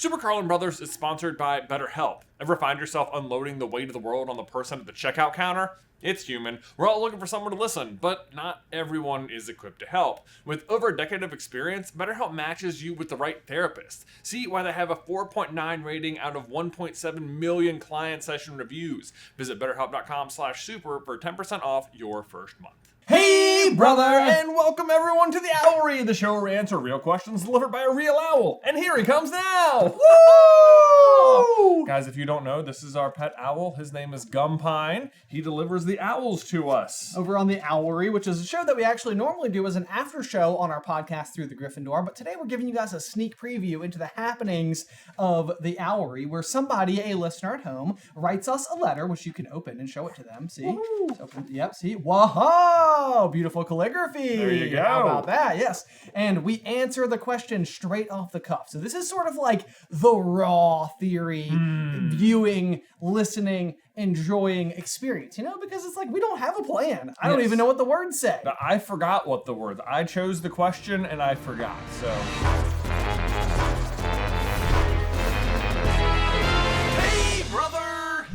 SuperCarlinBrothers is sponsored by BetterHelp. Ever find yourself unloading the weight of the world on the person at the checkout counter? It's human. We're all looking for someone to listen, but not everyone is equipped to help. With over a decade of experience, BetterHelp matches you with the right therapist. See why they have a 4.9 rating out of 1.7 million client session reviews. Visit BetterHelp.com/super for 10% off your first month. Hey, brother, and welcome everyone to the Owlery, the show where we answer real questions delivered by a real owl. And here he comes now. Woo! Guys, if you don't know, this is our pet owl. His name is Gumpine. He delivers the owls to us. Over on the Owlery, which is a show that we actually normally do as an after show on our podcast Through the Griffin Door. But today we're giving you guys a sneak preview into the happenings of the Owlery, where somebody, a listener at home, writes us a letter, which you can open and show it to them. See? Open, yep, see? Whoa! Beautiful calligraphy. There you go. How about that? Yes. And we answer the question straight off the cuff. So this is sort of like the raw theory, viewing, listening, enjoying experience, you know, because it's like we don't have a plan. I don't even know what the words say. I forgot what the words. I chose the question and I forgot. So. Hey, brother!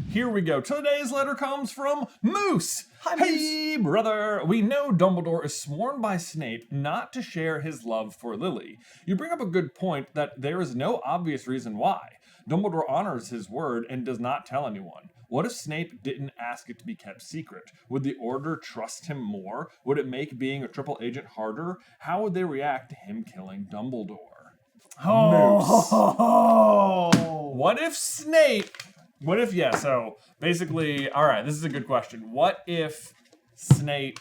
Here we go. Today's letter comes from Moose. Hi, Hey, brother. We know Dumbledore is sworn by Snape not to share his love for Lily. You bring up a good point that there is no obvious reason why. Dumbledore honors his word and does not tell anyone. What if Snape didn't ask it to be kept secret? Would the Order trust him more? Would it make being a triple agent harder? How would they react to him killing Dumbledore? Moose. What if Snape... so basically, all right, this is a good question. What if Snape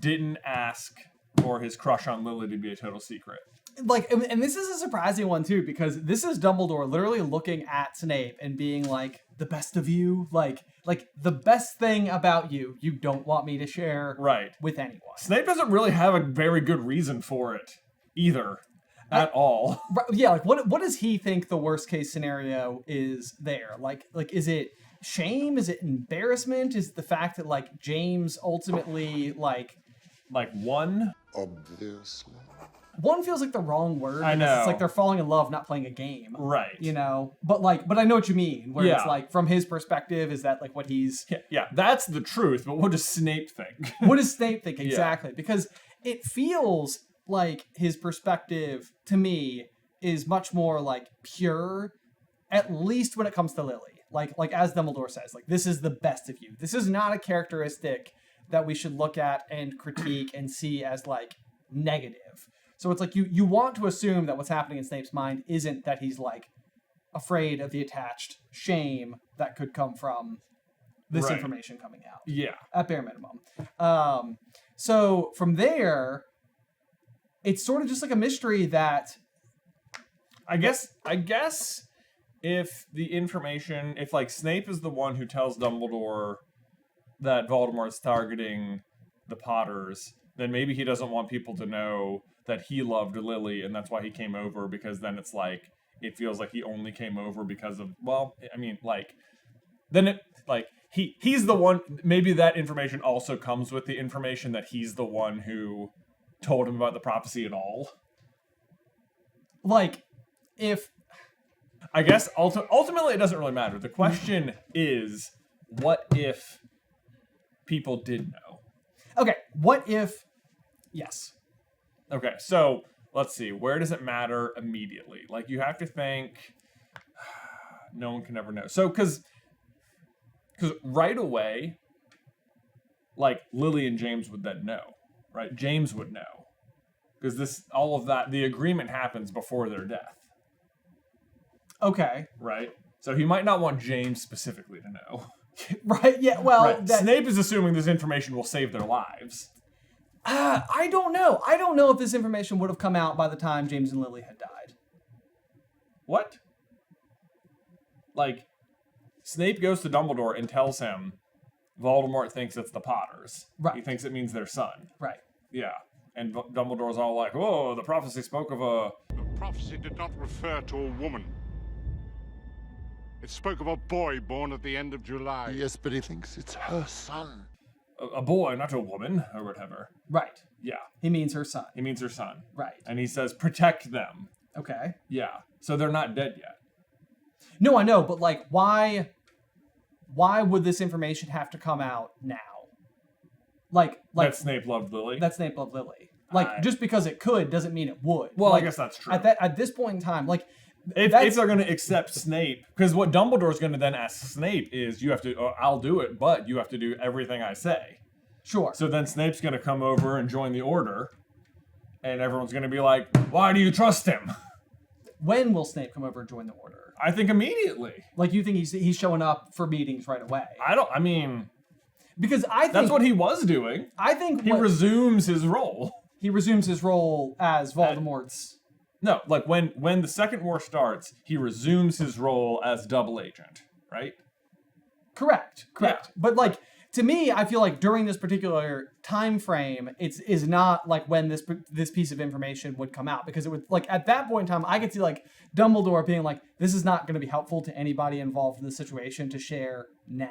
didn't ask for his crush on Lily to be a total secret? Like, and this is a surprising one too, because this is Dumbledore literally looking at Snape and being like, the best of you, like the best thing about you, you don't want me to share with anyone. Snape doesn't really have a very good reason for it either. At all. Yeah, like what does he think the worst case scenario is there? Like is it shame? Is it embarrassment? Is it the fact that like James ultimately like one? Obviously. One feels like the wrong word. I know. It's like they're falling in love, not playing a game. Right. You know? But I know what you mean. Where it's like, from his perspective, is that like what he's... Yeah, that's the truth, but what does Snape think? What does Snape think? Exactly. Yeah. Because it feels like his perspective, to me, is much more like pure, at least when it comes to Lily. Like as Dumbledore says, like, this is the best of you. This is not a characteristic that we should look at and critique and see as like negative. So it's like you want to assume that what's happening in Snape's mind isn't that he's like afraid of the attached shame that could come from this information coming out. Yeah. At bare minimum. So from there, it's sort of just like a mystery that... I guess if the information, if like Snape is the one who tells Dumbledore that Voldemort's targeting the Potters, then maybe he doesn't want people to know that he loved Lily and that's why he came over, because then it's like, it feels like he only came over because of, well, I mean, like, then it, like, he's the one, maybe that information also comes with the information that he's the one who told him about the prophecy at all. Like, if... I guess ultimately it doesn't really matter. The question is, what if people did know? Okay, what if... Yes. Okay, so let's see. Where does it matter immediately? Like, you have to think... No one can ever know. So, because right away, like, Lily and James would then know. Right? James would know. Because all of that, the agreement happens before their death. Okay. Right? So he might not want James specifically to know. Right, yeah, well... Right. Snape is assuming this information will save their lives. I don't know. I don't know if this information would have come out by the time James and Lily had died. What? Like, Snape goes to Dumbledore and tells him Voldemort thinks it's the Potters. Right. He thinks it means their son. Right. Yeah. And Dumbledore's all like, whoa, the prophecy spoke of a... The prophecy did not refer to a woman. It spoke of a boy born at the end of July. Yes, but he thinks it's her son. A boy, not a woman, or whatever. Right. Yeah. He means her son. He means her son. Right. And he says, protect them. Okay. Yeah. So they're not dead yet. No, I know, but like, why would this information have to come out now? Like That Snape loved Lily? That Snape loved Lily. Like, just because it could doesn't mean it would. Well, like, I guess that's true. At this point in time, like, if they're going to accept Snape, because what Dumbledore's going to then ask Snape is, you have to, I'll do it, but you have to do everything I say. Sure. So then Snape's going to come over and join the Order, and everyone's going to be like, why do you trust him? When will Snape come over and join the Order? I think immediately. Like, you think he's showing up for meetings right away? Because I think... That's what he was doing. I think he resumes his role. He resumes his role as Voldemort's... No, like when the Second War starts, he resumes his role as double agent, right? Correct. Yeah. But like, to me, I feel like during this particular time frame, is not like when this piece of information would come out, because it would, like, at that point in time, I could see like Dumbledore being like, this is not going to be helpful to anybody involved in the situation to share now.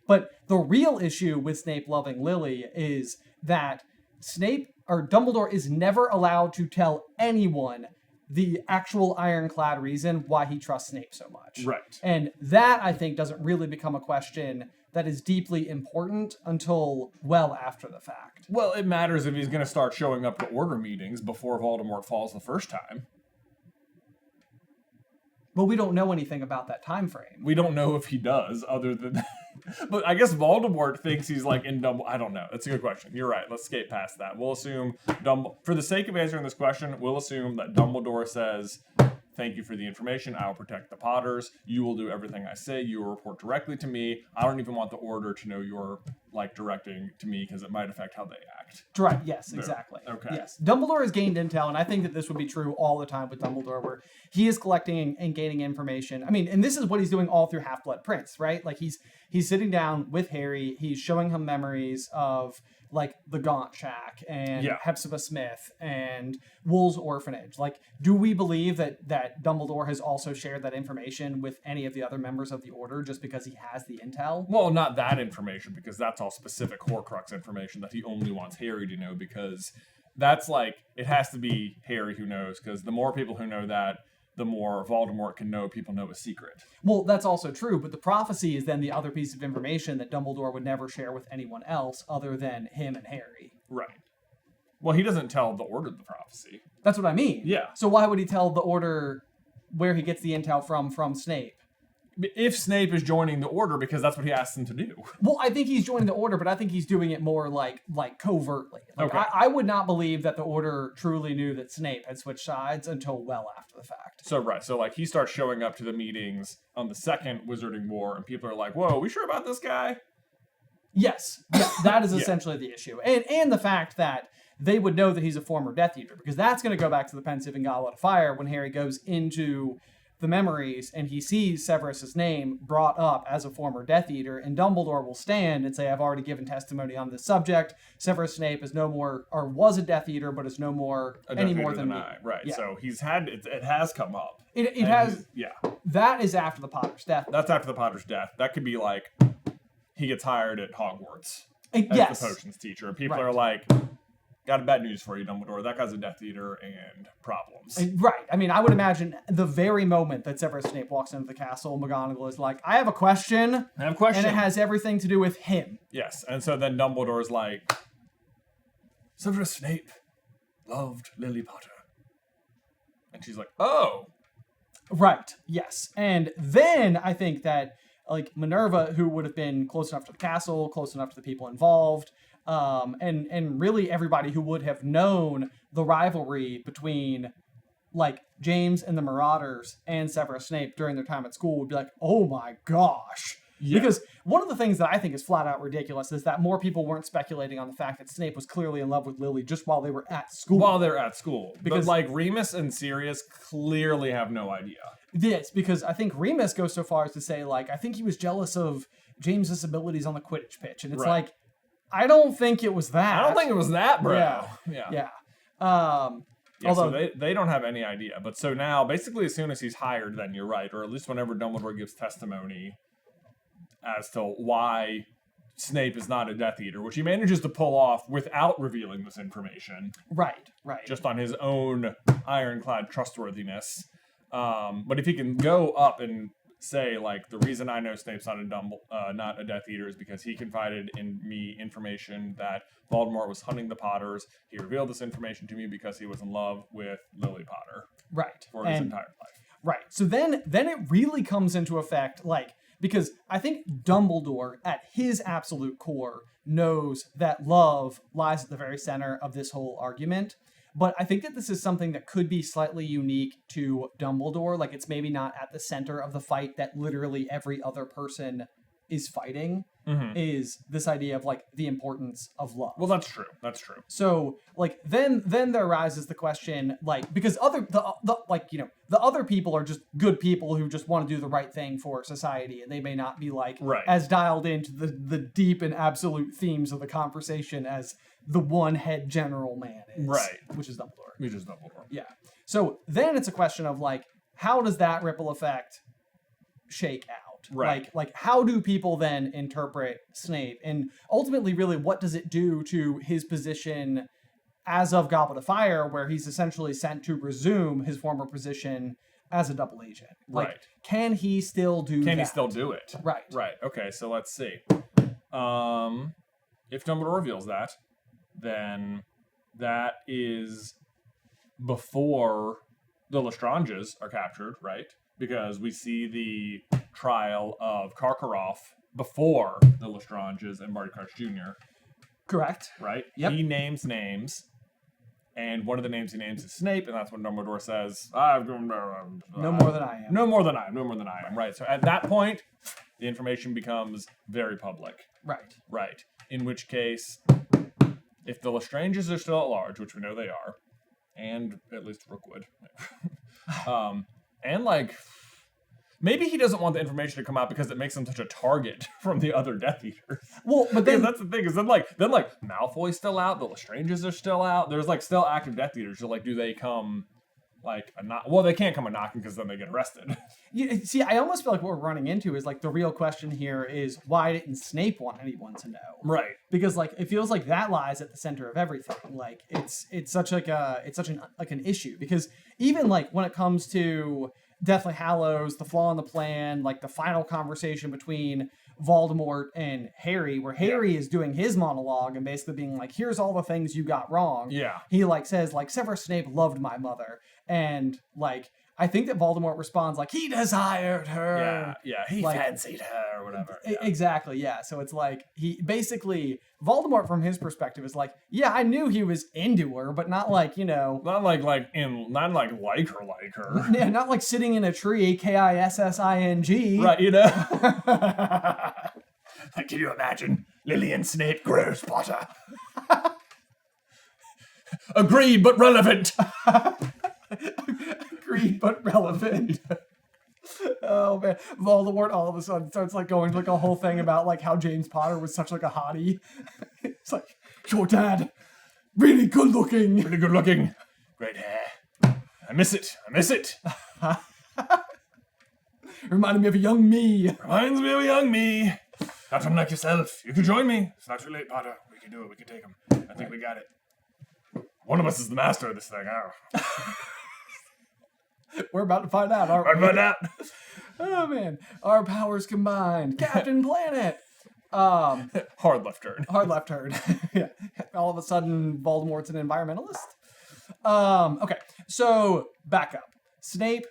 But the real issue with Snape loving Lily is that Dumbledore is never allowed to tell anyone the actual ironclad reason why he trusts Snape so much. Right. And that, I think, doesn't really become a question that is deeply important until well after the fact. Well, it matters if he's going to start showing up to Order meetings before Voldemort falls the first time. But we don't know anything about that time frame. We don't know if he does, other than... But I guess Voldemort thinks he's like in Dumbledore. I don't know. That's a good question. You're right. Let's skate past that. We'll assume for the sake of answering this question, we'll assume that Dumbledore says, thank you for the information. I will protect the Potters. You will do everything I say. You will report directly to me. I don't even want the Order to know you're like directing to me, because it might affect how they act. Right. Yes, exactly. Okay. Yes. Dumbledore has gained intel, and I think that this would be true all the time with Dumbledore, where he is collecting and gaining information. I mean, and this is what he's doing all through Half-Blood Prince, right? Like, he's sitting down with Harry. He's showing him memories of, like, the Gaunt Shack and Hepzibah Smith and Wool's Orphanage. Like, do we believe that Dumbledore has also shared that information with any of the other members of the Order just because he has the intel? Well, not that information, because that's all specific Horcrux information that he only wants Harry to know, because that's like, it has to be Harry who knows, because the more people who know that, the more Voldemort can know people know a secret. Well, that's also true, but the prophecy is then the other piece of information that Dumbledore would never share with anyone else other than him and Harry. Right. Well, he doesn't tell the Order the prophecy. That's what I mean. Yeah. So why would he tell the Order where he gets the intel from Snape? If Snape is joining the Order, because that's what he asked him to do. Well, I think he's joining the Order, but I think he's doing it more like covertly. Like, okay. I would not believe that the Order truly knew that Snape had switched sides until well after the fact. So, right. So, like, he starts showing up to the meetings on the second Wizarding War, and people are like, whoa, we sure about this guy? Yes. Yeah, that is essentially the issue. And the fact that they would know that he's a former Death Eater, because that's going to go back to the Pensieve and Goblet of Fire when Harry goes into the memories and he sees Severus's name brought up as a former Death Eater, and Dumbledore will stand and say, I've already given testimony on this subject. Severus Snape is no more, or was a Death Eater, but is no more any more than me. Right. Yeah. So he's had it has come up. It has. Yeah. That is after the Potter's death. That's after the Potter's death. That could be like he gets hired at Hogwarts as the potions teacher, and people are like, got a bad news for you, Dumbledore. That guy's a Death Eater and problems. Right. I mean, I would imagine the very moment that Severus Snape walks into the castle, McGonagall is like, I have a question. And it has everything to do with him. Yes. And so then Dumbledore's like, Severus Snape loved Lily Potter. And she's like, oh. Right. Yes. And then I think that, like, Minerva, who would have been close enough to the castle, close enough to the people involved, and really everybody who would have known the rivalry between, like, James and the Marauders and Severus Snape during their time at school would be like, oh my gosh. Yeah. Because one of the things that I think is flat out ridiculous is that more people weren't speculating on the fact that Snape was clearly in love with Lily just while they were at school. While they're at school. Because, like, Remus and Sirius clearly have no idea. Yes, because I think Remus goes so far as to say, like, I think he was jealous of James's abilities on the Quidditch pitch. And it's like, I don't think it was that. I don't think it was that, bro. Yeah. Although so they don't have any idea. But so now, basically, as soon as he's hired, then you're right. Or at least whenever Dumbledore gives testimony as to why Snape is not a Death Eater, which he manages to pull off without revealing this information. Right. Just on his own ironclad trustworthiness. But if he can go up and say, like, the reason I know Snape's not a Death Eater is because he confided in me information that Voldemort was hunting the Potters. He revealed this information to me because he was in love with Lily Potter. Right. For his entire life. Right. So then it really comes into effect, like, because I think Dumbledore, at his absolute core, knows that love lies at the very center of this whole argument. But I think that this is something that could be slightly unique to Dumbledore. Like, it's maybe not at the center of the fight that literally every other person is fighting, is this idea of, like, the importance of love. Well, that's true. That's true. So, like, then there arises the question, like, because the other people are just good people who just want to do the right thing for society, and they may not be, like, as dialed into the deep and absolute themes of the conversation as the one head general man is. Right. Which is Dumbledore. Yeah. So then it's a question of, like, how does that ripple effect shake out? Right. Like how do people then interpret Snape? And ultimately, really, what does it do to his position as of Goblet of Fire, where he's essentially sent to resume his former position as a double agent? Like, can he still do that? Can he still do it? Right. Right. Okay, so let's see. If Dumbledore reveals that, then that is before the Lestranges are captured, right? Because we see the trial of Karkaroff before the Lestranges and Barty Crouch Jr. Correct. Right? Yep. He names names, and one of the names he names is Snape, and that's when Dumbledore says, no more than I am. No more than I am, right? So at that point, the information becomes very public. Right. Right. In which case, if the Lestranges are still at large, which we know they are, and at least Rookwood, and, like, maybe he doesn't want the information to come out because it makes him such a target from the other Death Eaters. Well, but then that's the thing, is then Malfoy's still out, the Lestranges are still out. There's, like, still active Death Eaters. So, like, do they come, like, they can't come a knocking because then they get arrested. See, I almost feel like what we're running into is, like, the real question here is, why didn't Snape want anyone to know? Right. Because, like, it feels like that lies at the center of everything. Like, it's such an issue, because even, like, when it comes to Deathly Hallows, the flaw in the plan, like the final conversation between Voldemort and Harry, where Harry is doing his monologue and basically being like, here's all the things you got wrong. Yeah. He, like, says, like, Severus Snape loved my mother. And, like, I think that Voldemort responds like, he desired her. Yeah, he fancied her or whatever. Yeah. Exactly, yeah. So it's like, he basically, Voldemort from his perspective is like, yeah, I knew he was into her, but not like, Not like her. Yeah, not like sitting in a tree, Kissing. Right, Can you imagine? Lily and Snape, gross, Potter. Agreed, but relevant. Agreed, but relevant. Oh man, Voldemort all of a sudden starts, like, going to, like, a whole thing about, like, how James Potter was such, like, a hottie. It's like, your dad, really good looking. Great hair. I miss it. Reminded me of a young me. Reminds me of a young me. Not unlike yourself. You can join me. It's not too late, Potter. We can do it. We can take him. I think we got it. One of us is the master of this thing. We're about to find out, aren't we? Oh, man. Our powers combined. Captain Planet. Hard left turn. Yeah. All of a sudden, Voldemort's an environmentalist. Okay. So, back up. Snape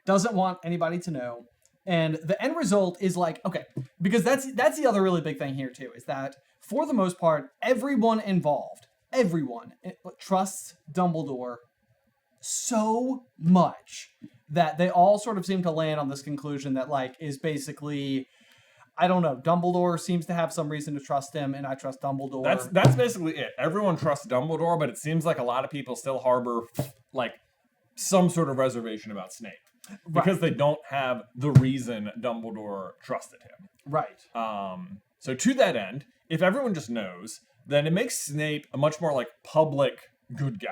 doesn't want anybody to know. And the end result is, like, okay, because that's the other really big thing here, too, is that, for the most part, everyone involved, trusts Dumbledore so much that they all sort of seem to land on this conclusion that, like, is basically, I don't know, Dumbledore seems to have some reason to trust him, and I trust Dumbledore. That's basically it. Everyone trusts Dumbledore, but it seems like a lot of people still harbor, like, some sort of reservation about Snape. Because they don't have the reason Dumbledore trusted him. Right. So to that end, if everyone just knows, then it makes Snape a much more, like, public good guy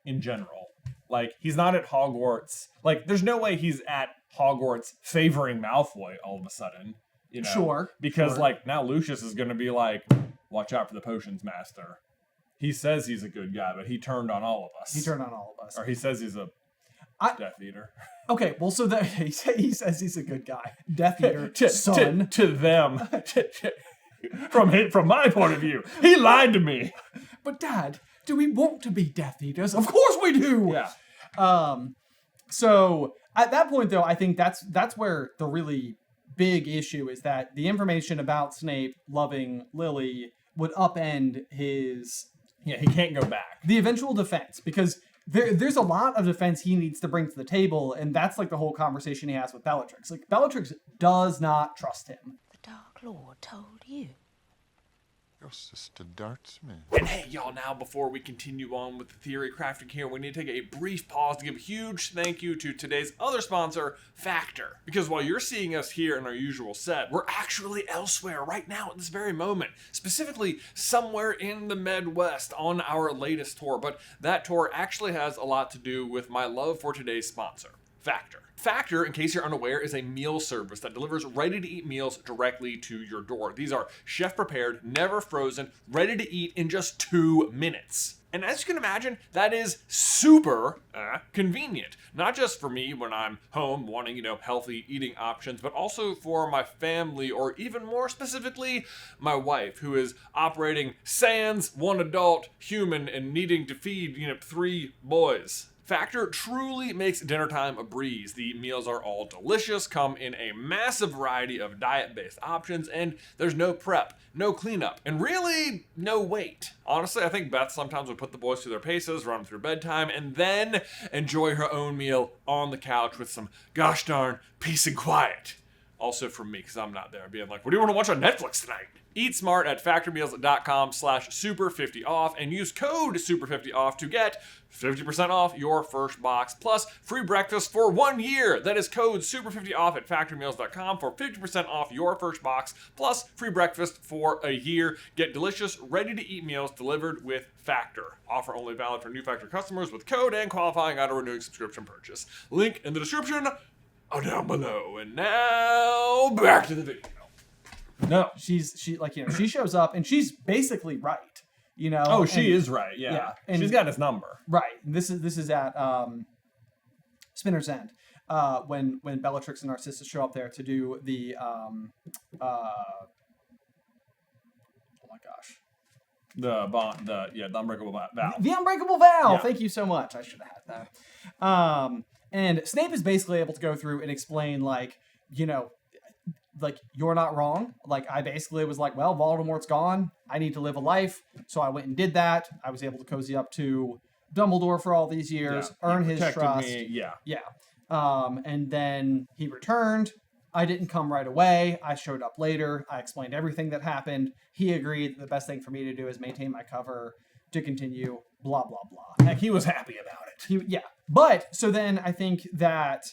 in general. Like, he's not at Hogwarts. Like, there's no way he's at Hogwarts favoring Malfoy all of a sudden. You know? Sure. Because, now Lucius is going to be like, watch out for the potions master. He says he's a good guy, but he turned on all of us. He turned on all of us. Or he says he's a Death Eater. Okay, well, so that he says he's a good guy. Death Eater, son. To them. From my point of view. He lied to me. But, Dad, do we want to be Death Eaters? Of course we do! Yeah. So, at that point, though, I think that's where the really big issue is that the information about Snape loving Lily would upend his... Yeah, he can't go back. The eventual defense, because there's a lot of defense he needs to bring to the table, and that's the whole conversation he has with Bellatrix. Bellatrix does not trust him. The Dark Lord told you. Your sister darts me. And hey, y'all, now before we continue on with the theory crafting here, we need to take a brief pause to give a huge thank you to today's other sponsor, Factor. Because while you're seeing us here in our usual set, we're actually elsewhere right now at this very moment. Specifically, somewhere in the Midwest on our latest tour. But that tour actually has a lot to do with my love for today's sponsor, Factor. Factor, in case you're unaware, is a meal service that delivers ready-to-eat meals directly to your door. These are chef-prepared, never frozen, ready to eat in just 2 minutes. And as you can imagine, that is super convenient. Not just for me when I'm home wanting, healthy eating options, but also for my family, or even more specifically, my wife, who is operating sans one adult human and needing to feed, 3 boys. Factor truly makes dinner time a breeze. The meals are all delicious, come in a massive variety of diet-based options, and there's no prep, no cleanup, and really no wait. Honestly, I think Beth sometimes would put the boys through their paces, run them through bedtime, and then enjoy her own meal on the couch with some gosh darn peace and quiet. Also from me, because I'm not there, being like, what do you want to watch on Netflix tonight? Eat smart at factormeals.com/super50off and use code super50off to get 50% off your first box plus free breakfast for 1 year. That is code super50off at factormeals.com for 50% off your first box plus free breakfast for a year. Get delicious, ready-to-eat meals delivered with Factor. Offer only valid for new Factor customers with code and qualifying auto-renewing subscription purchase. Link in the description down below. And now back to the video. No, she shows up and she's basically right. Oh, she is right. Yeah. And she's got his number. Right. This is at Spinner's End when Bellatrix and Narcissus show up there to do the oh my gosh. The unbreakable vow. The unbreakable vow. Yeah. Thank you so much. I should have had that. And Snape is basically able to go through and explain you're not wrong. I basically was like, well, Voldemort's gone. I need to live a life. So I went and did that. I was able to cozy up to Dumbledore for all these years, earn his trust. Me. Yeah. And then he returned. I didn't come right away. I showed up later. I explained everything that happened. He agreed that the best thing for me to do is maintain my cover to continue, blah, blah, blah. Heck, he was happy about it. But, so then I think that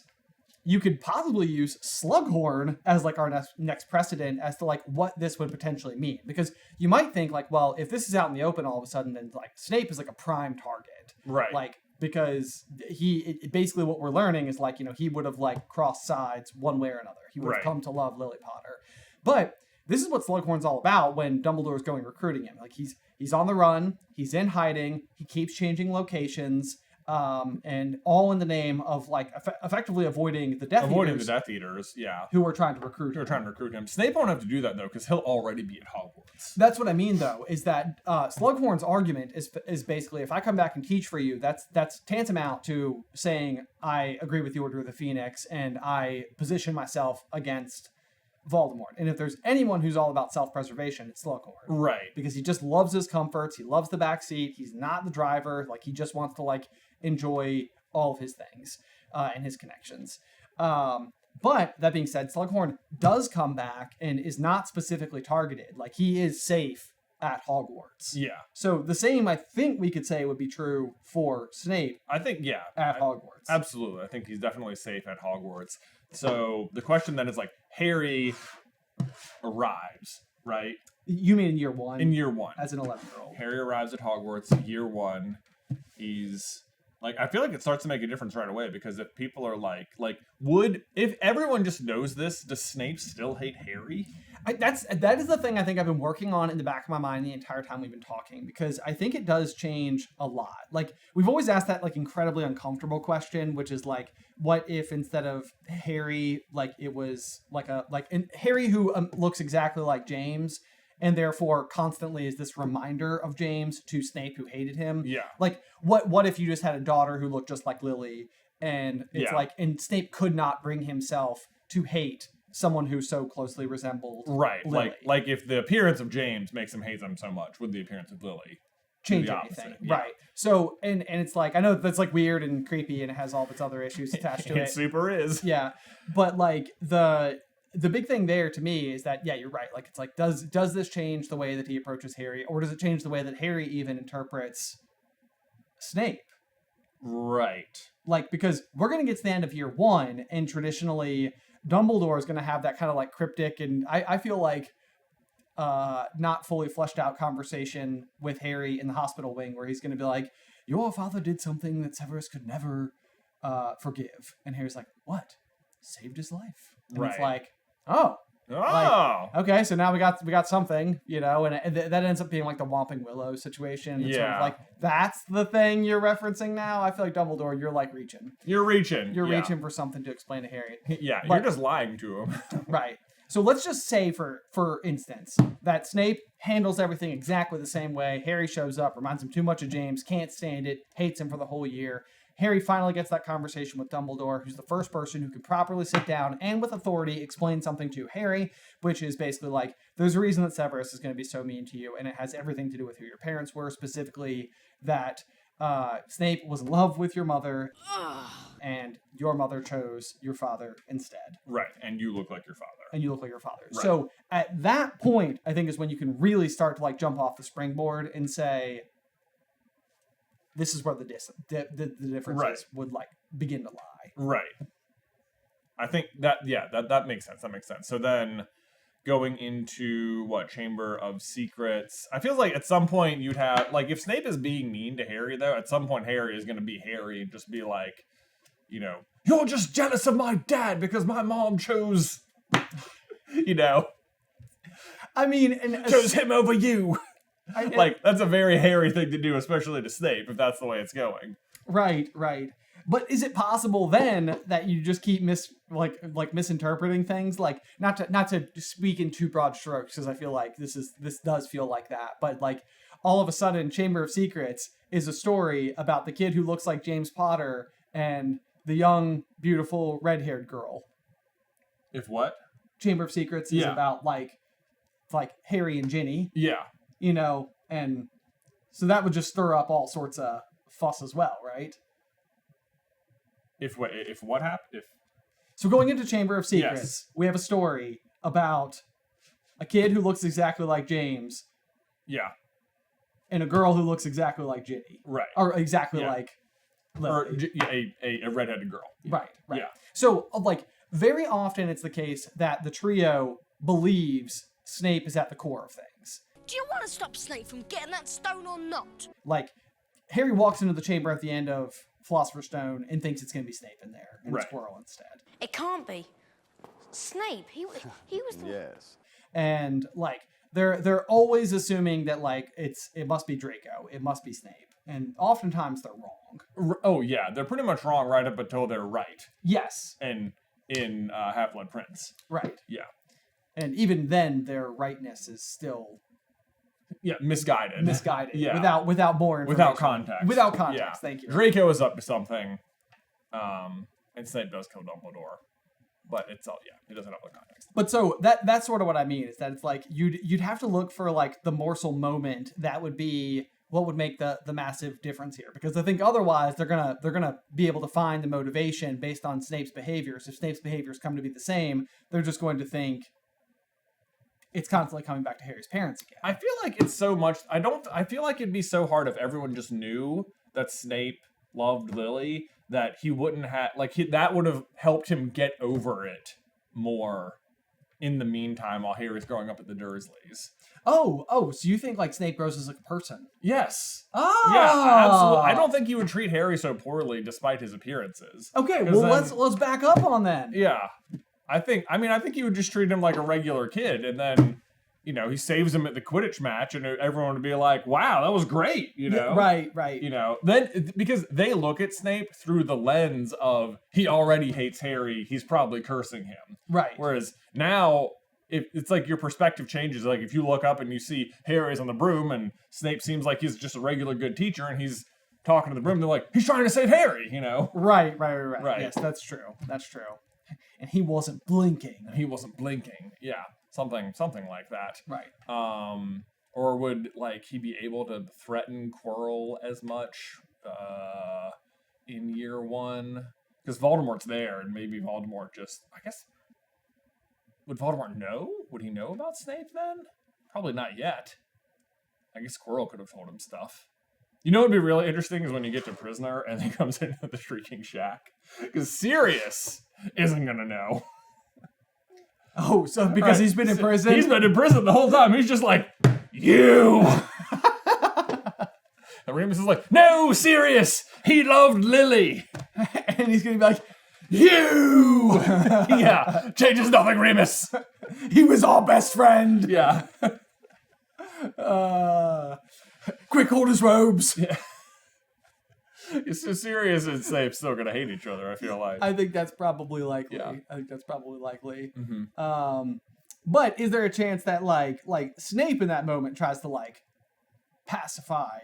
you could possibly use Slughorn as our next precedent as to what this would potentially mean. Because you might think well, if this is out in the open all of a sudden, then Snape is a prime target. Right. Because basically what we're learning is he would have crossed sides one way or another. He would have come to love Lily Potter. But this is what Slughorn's all about when Dumbledore's going recruiting him. He's on the run, he's in hiding, he keeps changing locations, and all in the name of effectively avoiding the Death Eaters, yeah. Who are trying to recruit him. Snape won't have to do that though, because he'll already be at Hogwarts. That's what I mean though, is that Slughorn's argument is basically, if I come back and teach for you, that's tantamount to saying I agree with the Order of the Phoenix and I position myself against Voldemort. And if there's anyone who's all about self-preservation, it's Slughorn. Right. Because he just loves his comforts. He loves the back seat. He's not the driver. He just wants to enjoy all of his things and his connections. But that being said, Slughorn does come back and is not specifically targeted. He is safe at Hogwarts. Yeah. So the same, I think we could say would be true for Snape. I think, at Hogwarts. Absolutely. I think he's definitely safe at Hogwarts. So the question then is Harry arrives, right? You mean in year one? In year one. As an 11-year-old. Harry arrives at Hogwarts, year one. He's Like, I feel like it starts to make a difference right away, because if people are if everyone just knows this, does Snape still hate Harry? That is the thing I think I've been working on in the back of my mind the entire time we've been talking, because I think it does change a lot. Like, we've always asked that, like, incredibly uncomfortable question, which is, like, what if instead of Harry, like, it was, Harry who looks exactly like James, and therefore constantly is this reminder of James to Snape, who hated him. Yeah. Like, what if you just had a daughter who looked just like Lily, and it's and Snape could not bring himself to hate someone who so closely resembled Lily. Like if the appearance of James makes him hate them so much, would the appearance of Lily change anything? Yeah. Right. So, and it's like, I know that's like weird and creepy, and it has all of its other issues attached to it. It super is. Yeah. But like the big thing there to me is that, yeah, you're right. Like, it's like, does this change the way that he approaches Harry, or does it change the way that Harry even interprets Snape? Right. Like, because we're going to get to the end of year 1, and traditionally Dumbledore is going to have that kind of like cryptic, and I feel like not fully fleshed out conversation with Harry in the hospital wing, where he's going to be like, your father did something that Severus could never forgive. And Harry's like, what? Saved his life. And it's like, oh. Like, okay, so now we got something, you know, and that ends up being like the Whomping Willow situation. It's sort of like, that's the thing you're referencing now. I feel like Dumbledore, you're like reaching. You're reaching for something to explain to Harry. Yeah, but, you're just lying to him. Right. So let's just say, for instance, that Snape handles everything exactly the same way. Harry shows up, reminds him too much of James, can't stand it, hates him for the whole year. Harry finally gets that conversation with Dumbledore, who's the first person who can properly sit down and with authority explain something to Harry, which is basically like, there's a reason that Severus is going to be so mean to you, and it has everything to do with who your parents were, specifically that Snape was in love with your mother, and your mother chose your father instead. Right, and you look like your father. Right. So at that point, I think is when you can really start to like jump off the springboard and say, this is where the differences would like begin to lie. Right. I think that makes sense. That makes sense. So then going into Chamber of Secrets, I feel like at some point you'd have, like, if Snape is being mean to Harry though, at some point Harry is going to be Harry and just be like, you know, you're just jealous of my dad because my mom chose, you know, I mean, and chose him over you. Like, that's a very Harry thing to do, especially to Snape, if that's the way it's going. Right. But is it possible then that you just keep misinterpreting things? Like, not to speak in too broad strokes, because I feel like this does feel like that. But like, all of a sudden, Chamber of Secrets is a story about the kid who looks like James Potter and the young, beautiful, red-haired girl. If what? Chamber of Secrets is about like Harry and Ginny. Yeah. You know, and so that would just stir up all sorts of fuss as well, right? If what happened? So going into Chamber of Secrets, we have a story about a kid who looks exactly like James. Yeah. And a girl who looks exactly like Ginny. Right. Or exactly like Lily. Or a redheaded girl. Right. Yeah. So, like, very often it's the case that the trio believes Snape is at the core of things. Do you want to stop Snape from getting that stone or not? Like, Harry walks into the chamber at the end of Philosopher's Stone and thinks it's going to be Snape in there, and it's Quirrell instead. It can't be. Snape, he was the... Yes. And, like, they're always assuming that, like, it must be Draco, it must be Snape. And oftentimes they're wrong. Oh, yeah, they're pretty much wrong right up until they're right. Yes. And in Half-Blood Prince. Right. Yeah. And even then, their rightness is still... Yeah, misguided. Yeah. Without more information. Without context. Without context, thank you. Draco is up to something, and Snape does kill Dumbledore. But it's all, he doesn't have the context. But so, that's sort of what I mean, is that it's like, you'd have to look for, like, the morsel moment that would be what would make the massive difference here. Because I think otherwise, they're gonna be able to find the motivation based on Snape's behaviors. If Snape's behaviors come to be the same, they're just going to think it's constantly coming back to Harry's parents again. I feel like it's so much... I feel like it'd be so hard if everyone just knew that Snape loved Lily, that he wouldn't have... Like, that would have helped him get over it more in the meantime while Harry's growing up at the Dursleys. Oh, so you think like Snape grows as like a person? Yes. Oh, Yeah, absolutely. I don't think he would treat Harry so poorly despite his appearances. Okay, well let's back up on that. Yeah. I think he would just treat him like a regular kid, and then, you know, he saves him at the Quidditch match, and everyone would be like, wow, that was great, you know? Right. You know, then, because they look at Snape through the lens of, he already hates Harry, he's probably cursing him. Right. Whereas now, it's like your perspective changes. Like, if you look up and you see Harry's on the broom, and Snape seems like he's just a regular good teacher, and he's talking to the broom, they're like, he's trying to save Harry, you know? Right. Yes, that's true. And he wasn't blinking. Yeah, something like that. Right. Or would, like, he be able to threaten Quirrell as much in year one? Because Voldemort's there, and maybe Voldemort just, I guess, would Voldemort know? Would he know about Snape then? Probably not yet. I guess Quirrell could have told him stuff. You know what would be really interesting is when you get to Prisoner and he comes into the Shrieking Shack. Because Sirius isn't going to know. Oh, so because he's been in prison? He's been in prison the whole time. He's just like, you! And Remus is like, no, Sirius! He loved Lily! And he's going to be like, you! Yeah, changes nothing, Remus! He was our best friend! Yeah. Quick, hold his robes! Yeah. So Sirius and Snape still gonna hate each other, I feel like. I think that's probably likely. Yeah. Mm-hmm. But is there a chance that like Snape in that moment tries to like pacify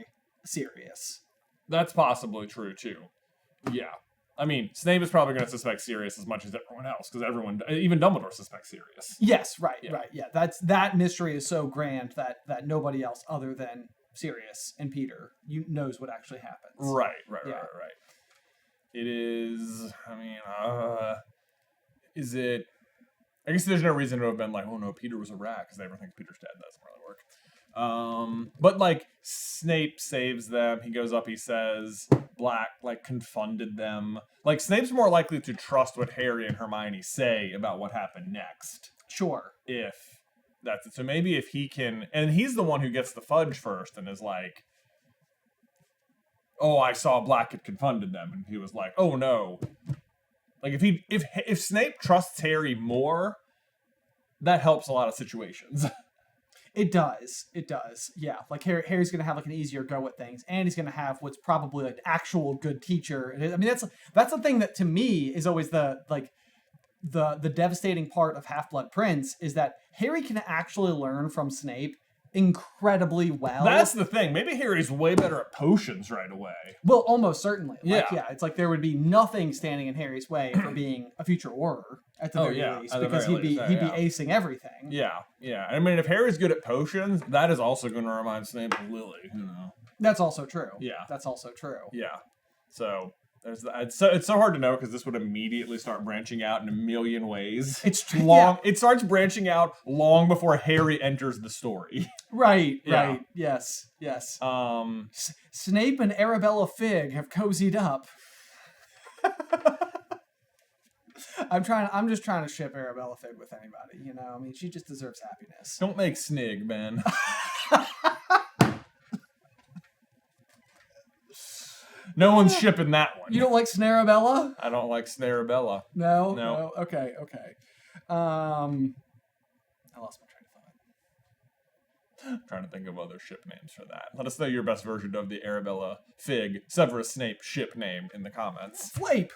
Sirius? That's possibly true too. Yeah. I mean, Snape is probably gonna suspect Sirius as much as everyone else, because even Dumbledore suspects Sirius. Yes, right. Yeah. That mystery is so grand that nobody else other than Sirius and Peter knows what actually happens. Right. It is, is it, I guess there's no reason to have been like, oh no, Peter was a rat, because everyone thinks Peter's dead. That doesn't really work. But like, Snape saves them. He goes up, he says, Black, like, confunded them. Like, Snape's more likely to trust what Harry and Hermione say about what happened next. Sure. If that's it. So maybe if he can, and he's the one who gets the fudge first and is like, oh, I saw Black had confunded them, and he was like, oh no. Like, if Snape trusts Harry more, that helps a lot of situations. It does. Yeah, like Harry's gonna have like an easier go at things, and he's gonna have what's probably like actual good teacher. I mean, that's the thing that to me is always the devastating part of Half-Blood Prince is that Harry can actually learn from Snape incredibly well. That's the thing. Maybe Harry's way better at potions right away. Well, almost certainly. Yeah. It's like there would be nothing standing in Harry's way for being a future Auror at the very least, because he'd be acing everything. Yeah. I mean, if Harry's good at potions, that is also going to remind Snape of Lily. You know. That's also true. Yeah. That's also true. Yeah. So there's that. It's so hard to know because this would immediately start branching out in a million ways. It's true. Yeah. It starts branching out long before Harry enters the story. Right. Yeah. Right. Yes. Snape and Arabella Figg have cozied up. I'm just trying to ship Arabella Figg with anybody, you know? I mean, she just deserves happiness. Don't make Snig, man. No one's shipping that one. You don't like Snarabella? I don't like Snarabella. No? Okay. I lost my train of thought. I'm trying to think of other ship names for that. Let us know your best version of the Arabella Figg Severus Snape ship name in the comments. Flape!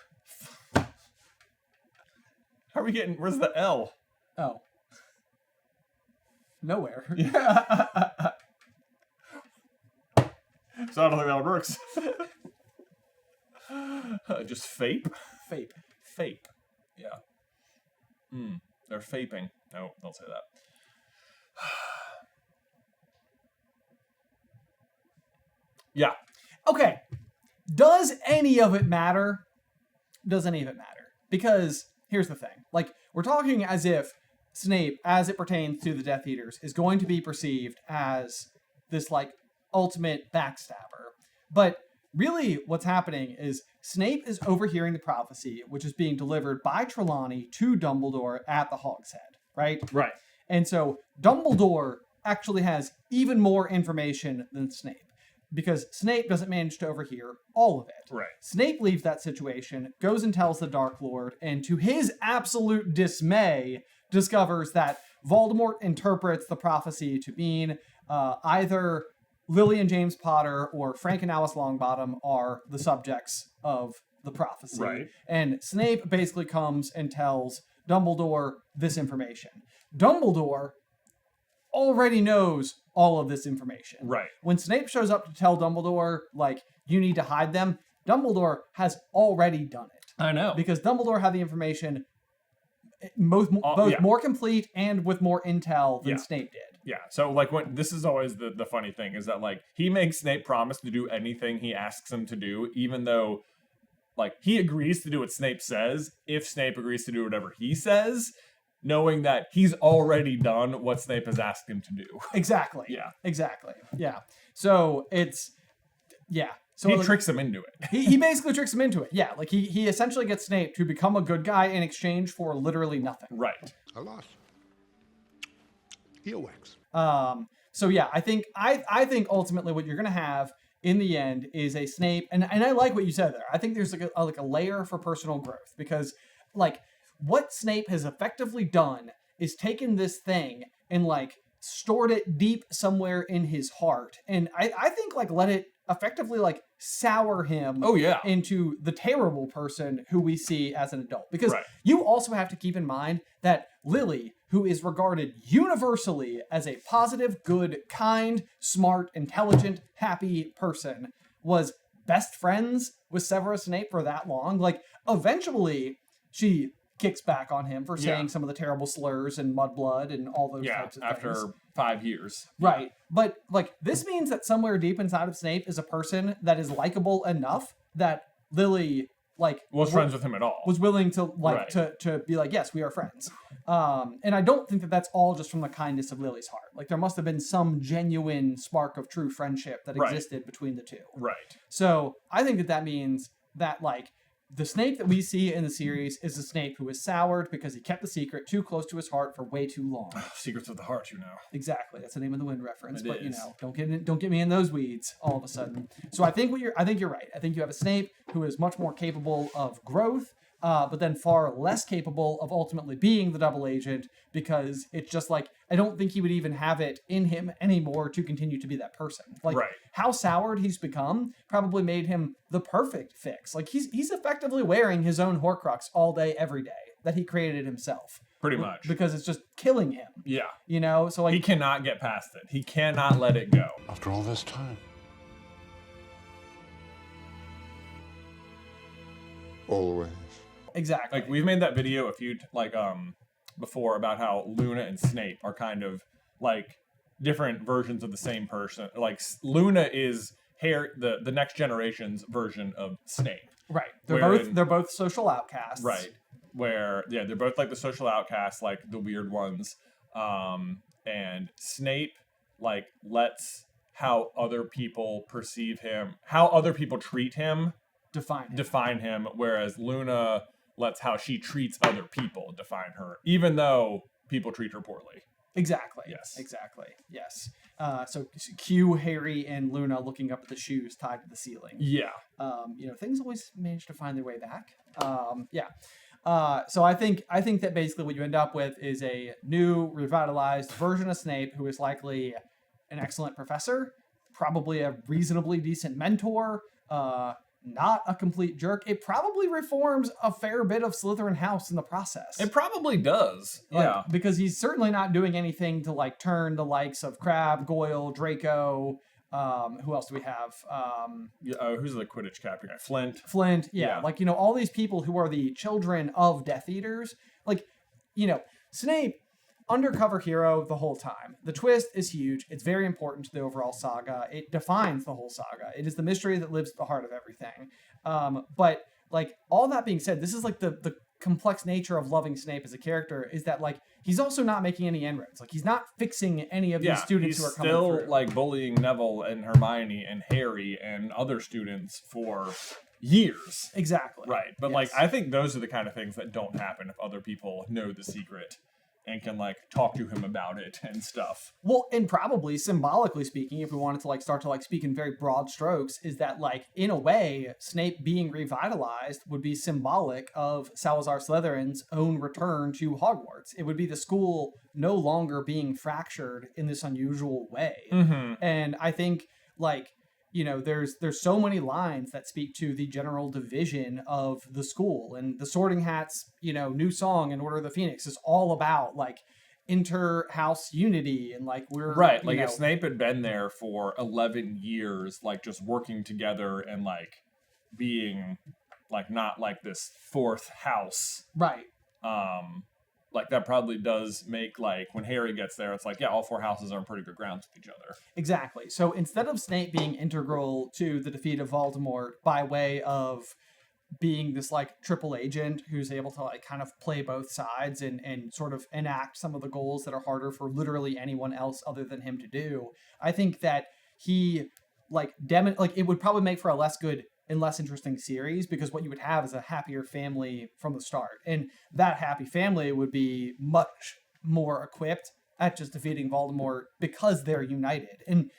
How are we getting... Where's the L? Oh. Nowhere. So I don't think that works. Just Fape? Fape. Yeah. They're faping. No, don't say that. Yeah. Okay. Does any of it matter? Because here's the thing. Like, we're talking as if Snape, as it pertains to the Death Eaters, is going to be perceived as this, like, ultimate backstabber. But really what's happening is Snape is overhearing the prophecy, which is being delivered by Trelawney to Dumbledore at the Hogshead. right? Right. And so Dumbledore actually has even more information than Snape, because Snape doesn't manage to overhear all of it. Right. Snape leaves that situation, goes and tells the Dark Lord, and to his absolute dismay, discovers that Voldemort interprets the prophecy to mean either Lily and James Potter or Frank and Alice Longbottom are the subjects of the prophecy. Right. And Snape basically comes and tells Dumbledore this information. Dumbledore already knows all of this information. Right. When Snape shows up to tell Dumbledore, like, you need to hide them, Dumbledore has already done it. I know. Because Dumbledore had the information both yeah. more complete and with more intel than Yeah. Snape did. Yeah, so like this is always the funny thing is that like he makes Snape promise to do anything he asks him to do, even though like he agrees to do what Snape says if Snape agrees to do whatever he says, knowing that he's already done what Snape has asked him to do. Exactly. Yeah. Exactly. Yeah. So it's So he like, tricks him into it. he basically tricks him into it. Yeah. Like he essentially gets Snape to become a good guy in exchange for literally nothing. Right. A lot. Earwax. So yeah, I think ultimately what you're gonna have in the end is a Snape, and I like what you said there. I think there's like a layer for personal growth, because like what Snape has effectively done is taken this thing and like stored it deep somewhere in his heart, and I think like let it effectively like sour him Oh, yeah. into the terrible person who we see as an adult. Because Right. you also have to keep in mind that Lily, who is regarded universally as a positive, good, kind, smart, intelligent, happy person, was best friends with Severus Snape for that long. Like, eventually, she kicks back on him for saying some of the terrible slurs and mudblood and all those types of after things. 5 years. Right. But, like, this means that somewhere deep inside of Snape is a person that is likable enough that Lily, like... Was friends with him at all. Was willing to, like, Right. to be like, yes, we are friends. And I don't think that that's all just from the kindness of Lily's heart. Like, there must have been some genuine spark of true friendship that Right. existed between the two. Right. So, I think that that means that, like, the Snape that we see in the series is the Snape who is soured because he kept the secret too close to his heart for way too long. Secrets of the Heart, you know. Exactly, that's the name of the Wind reference. It But is. don't get me in those weeds all of a sudden. So I think you're right. I think you have a Snape who is much more capable of growth, but then far less capable of ultimately being the double agent, because it's just like I don't think he would even have it in him anymore to continue to be that person. Like Right. how soured he's become probably made him the perfect fix. Like he's effectively wearing his own Horcrux all day, every day that he created himself. Pretty much. Because it's just killing him. Yeah. You know, so like He cannot get past it. He cannot let it go. After all this time. Always. exactly. Like we've made that video a few before about how Luna and Snape are kind of like different versions of the same person. Like Luna is the next generation's version of Snape. Right. Wherein- They're both social outcasts. Right. Where they're both like the social outcasts, like the weird ones. And Snape like lets how other people perceive him, how other people treat him, define him, whereas Luna lets how she treats other people define her, even though people treat her poorly. Exactly. Yes. Exactly. Yes. So cue Harry and Luna looking up at the shoes tied to the ceiling. Yeah. Things always manage to find their way back. So I think that basically what you end up with is a new, revitalized version of Snape who is likely an excellent professor, probably a reasonably decent mentor, not a complete jerk. It probably reforms a fair bit of Slytherin House in the process. It probably does. Like, because he's certainly not doing anything to like turn the likes of Crabbe, Goyle, Draco. Who else do we have? Who's the Quidditch captain guy? Flint. Yeah. Like, all these people who are the children of Death Eaters. Like, Snape, undercover hero the whole time. The twist is huge. It's very important to the overall saga. It defines the whole saga. It is the mystery that lives at the heart of everything. But like all that being said, this is like the complex nature of loving Snape as a character is that like he's also not making any inroads. Like he's not fixing any of these students who are coming still through. like bullying Neville and Hermione and Harry and other students for years. Exactly. Right. But Yes. like I think those are the kind of things that don't happen if other people know the secret and can like talk to him about it and stuff. Well, and probably symbolically speaking, if we wanted to like start to like speak in very broad strokes, is that like in a way, Snape being revitalized would be symbolic of Salazar Slytherin's own return to Hogwarts. It would be the school no longer being fractured in this unusual way. And I think like, you know, there's so many lines that speak to the general division of the school, and the Sorting Hat's, you know, new song in Order of the Phoenix is all about like inter-house unity, and like we're right. Like if Snape had been there for 11 years, like just working together and like being like not like this fourth house, right. Like that probably does make like when Harry gets there, it's like, yeah, all four houses are on pretty good grounds with each other. Exactly. So instead of Snape being integral to the defeat of Voldemort by way of being this like triple agent who's able to like kind of play both sides and sort of enact some of the goals that are harder for literally anyone else other than him to do, I think that he like it would probably make for a less good and less interesting series, because what you would have is a happier family from the start, and that happy family would be much more equipped at just defeating Voldemort because they're united. And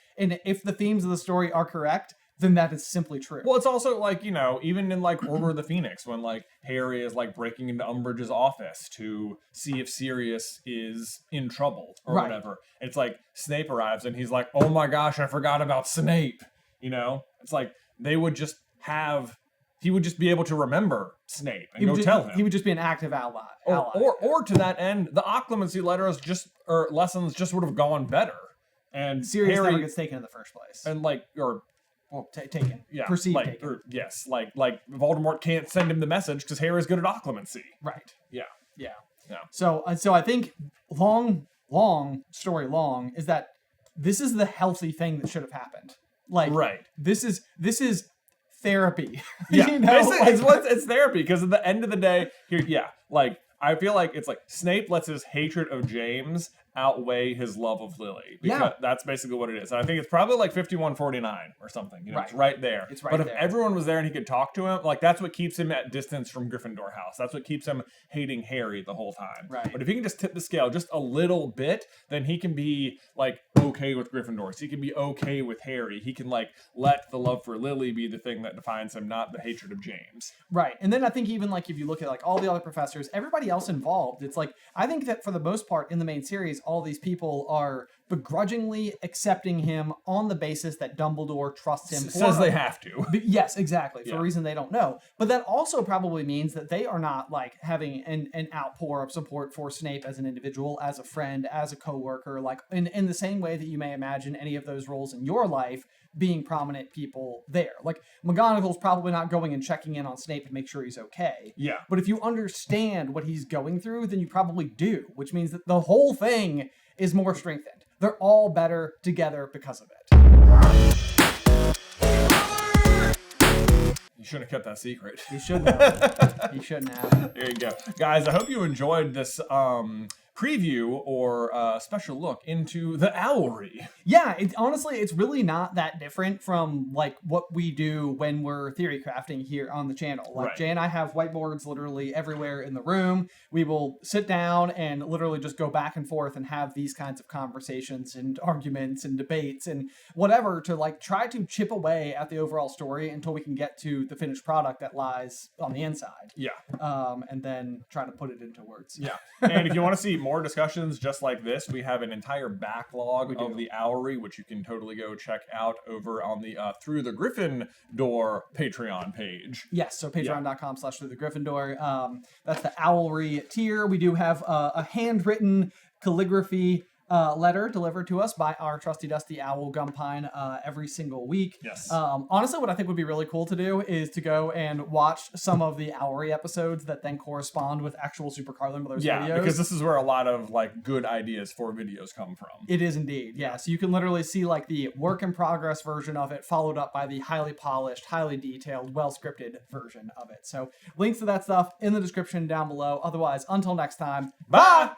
if the themes of the story are correct, then that is simply true. Well, it's also like, you know, even in like Order of the Phoenix, when like Harry is like breaking into Umbridge's office to see if Sirius is in trouble or whatever, it's like Snape arrives and he's like, oh my gosh, I forgot about Snape. You know, it's like they would just he would just be able to remember Snape and tell him. He would just be an active ally. Or to that end, the occlumency letters lessons just would have gone better. And Sirius Harry never gets taken in the first place. And like, taken. Yeah. Perceived like, taken. Yes. Like Voldemort can't send him the message because Harry's good at occlumency. Right. Yeah. Yeah. So I think long story long is that this is the healthy thing that should have happened. Like, this is therapy. Yeah, you know? it's therapy, because at the end of the day, like I feel like it's like Snape lets his hatred of James outweigh his love of Lily. Because that's basically what it is. And I think it's probably like 51-49 or something. You know, it's right there. It's right but there. If everyone was there and he could talk to him, like that's what keeps him at distance from Gryffindor House. That's what keeps him hating Harry the whole time. Right. But if he can just tip the scale just a little bit, then he can be like okay with Gryffindor. So he can be okay with Harry. He can like let the love for Lily be the thing that defines him, not the hatred of James. Right. And then I think even like if you look at like all the other professors, everybody else involved, it's like I think that for the most part in the main series, all these people are begrudgingly accepting him on the basis that Dumbledore trusts him. Says they have to. Yes, exactly. For a reason they don't know. But that also probably means that they are not like having an outpour of support for Snape as an individual, as a friend, as a coworker, like in the same way that you may imagine any of those roles in your life being prominent people there. Like McGonagall's probably not going and checking in on Snape to make sure he's okay. Yeah. But if you understand what he's going through, then you probably do, which means that the whole thing is more strengthened. They're all better together because of it. You shouldn't have kept that secret. You shouldn't have. You shouldn't have. There you go. Guys, I hope you enjoyed this preview or special look into the Owlery. Yeah, honestly, it's really not that different from like what we do when we're theory crafting here on the channel. Like Jay and I have whiteboards literally everywhere in the room. We will sit down and literally just go back and forth and have these kinds of conversations and arguments and debates and whatever to like try to chip away at the overall story until we can get to the finished product that lies on the inside. Yeah. And then try to put it into words. Yeah. And if you want to see more discussions just like this, we have an entire backlog of the Owlery, which you can totally go check out over on the Through the Griffin Door Patreon page. Yes, so patreon.com/Through the Griffin Door. That's the Owlery tier. We do have a handwritten calligraphy letter delivered to us by our trusty dusty Owl Gumpine every single week. Yes. Honestly, what I think would be really cool to do is to go and watch some of the Owlery episodes that then correspond with actual SuperCarlinBrothers videos. Yeah, because this is where a lot of like good ideas for videos come from. It is indeed, yeah. So you can literally see like the work in progress version of it followed up by the highly polished, highly detailed, well-scripted version of it. So links to that stuff in the description down below. Otherwise, until next time, bye!